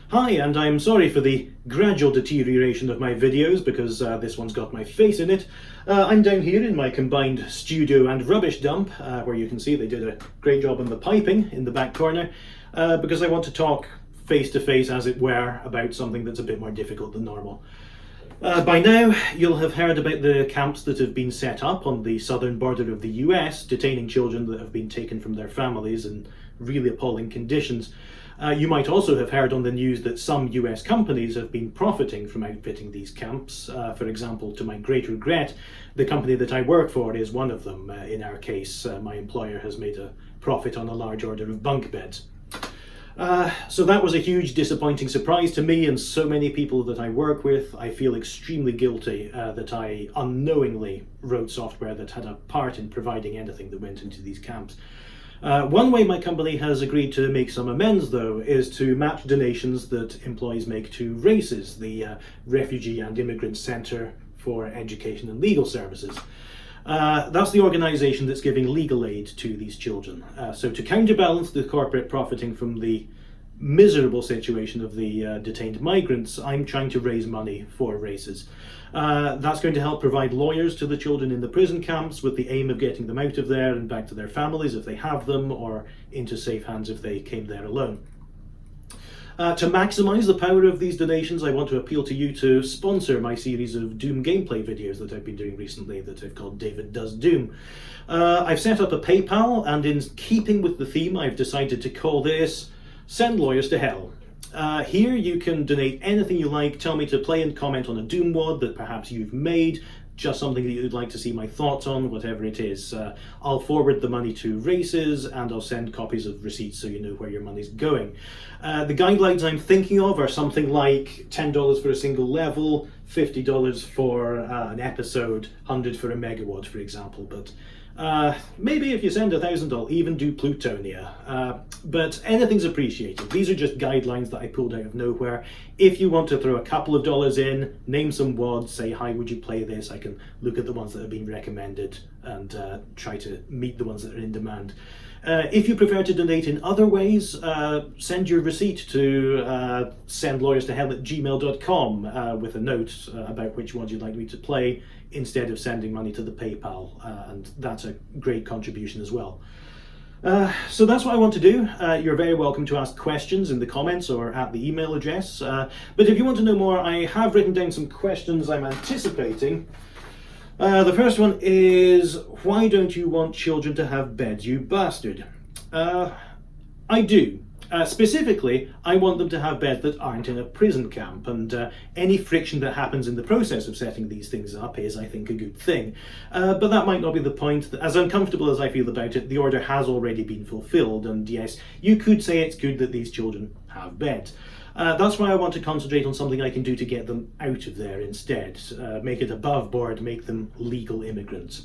Hi, and I'm sorry for the gradual deterioration of my videos because this one's got my face in it. I'm down here in my combined studio and rubbish dump, where you can see they did a great job on the piping in the back corner, because I want to talk face to face, as it were, about something that's a bit more difficult than normal. By now, you'll have heard about the camps that have been set up on the southern border of the US, detaining children that have been taken from their families in really appalling conditions. You might also have heard on the news that some US companies have been profiting from outfitting these camps. For example, to my great regret, the company that I work for is one of them. In our case, my employer has made a profit on a large order of bunk beds. So that was a huge disappointing surprise to me and so many people that I work with. I feel extremely guilty that I unknowingly wrote software that had a part in providing anything that went into these camps. One way my company has agreed to make some amends, though, is to match donations that employees make to RACES, the Refugee and Immigrant Centre for Education and Legal Services. That's the organisation that's giving legal aid to these children. So to counterbalance the corporate profiting from the miserable situation of the detained migrants, I'm trying to raise money for RACES. That's going to help provide lawyers to the children in the prison camps with the aim of getting them out of there and back to their families if they have them, or into safe hands if they came there alone. To maximise the power of these donations, I want to appeal to you to sponsor my series of Doom gameplay videos that I've been doing recently that I've called David Does Doom. I've set up a PayPal, and in keeping with the theme, I've decided to call this Send Lawyers to Hell. Here you can donate anything you like. Tell me to play and comment on a Doom WOD that perhaps you've made, just something that you'd like to see my thoughts on, whatever it is. I'll forward the money to RACES, and I'll send copies of receipts so you know where your money's going. The guidelines I'm thinking of are something like $10 for a single level, $50 for an episode, $100 for a megawad, for example. But maybe if you send 1,000, I'll even do Plutonia. But anything's appreciated. These are just guidelines that I pulled out of nowhere. If you want to throw a couple of dollars in, name some WODs, say, hi, would you play this? I can look at the ones that have been recommended and try to meet the ones that are in demand. If you prefer to donate in other ways, send your receipt to sendlawyerstohell@gmail.com with a note about which ones you'd like me to play, instead of sending money to the PayPal, and that's a great contribution as well. So that's what I want to do. You're very welcome to ask questions in the comments or at the email address. But if you want to know more, I have written down some questions I'm anticipating. The first one is, why don't you want children to have beds, you bastard? I do. Specifically, I want them to have beds that aren't in a prison camp, and any friction that happens in the process of setting these things up is, I think, a good thing. But that might not be the point. As uncomfortable as I feel about it, the order has already been fulfilled, and yes, you could say it's good that these children have beds. That's why I want to concentrate on something I can do to get them out of there instead. Make it above board, make them legal immigrants.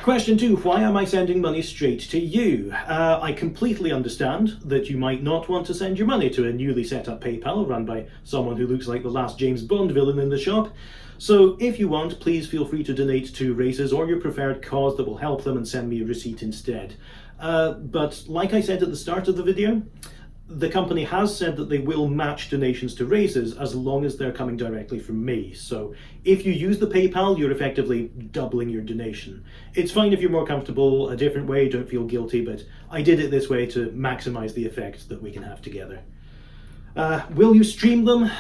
Question 2, why am I sending money straight to you? I completely understand that you might not want to send your money to a newly set up PayPal run by someone who looks like the last James Bond villain in the shop. So if you want, please feel free to donate to RACES or your preferred cause that will help them, and send me a receipt instead. But like I said at the start of the video, the company has said that they will match donations to RACES as long as they're coming directly from me. So if you use the PayPal, you're effectively doubling your donation. It's fine if you're more comfortable a different way, don't feel guilty, but I did it this way to maximize the effect that we can have together. Will you stream them?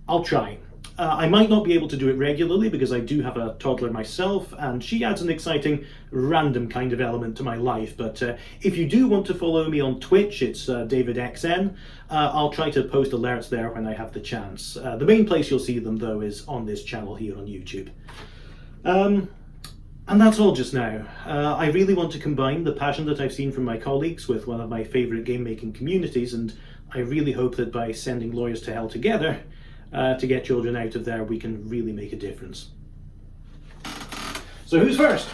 I'll try. I might not be able to do it regularly because I do have a toddler myself, and she adds an exciting random kind of element to my life. But if you do want to follow me on Twitch, it's DavidXN. I'll try to post alerts there when I have the chance. The main place you'll see them, though, is on this channel here on YouTube. And that's all just now. I really want to combine the passion that I've seen from my colleagues with one of my favourite game-making communities, and I really hope that by sending lawyers to hell together, to get children out of there, we can really make a difference. So who's first?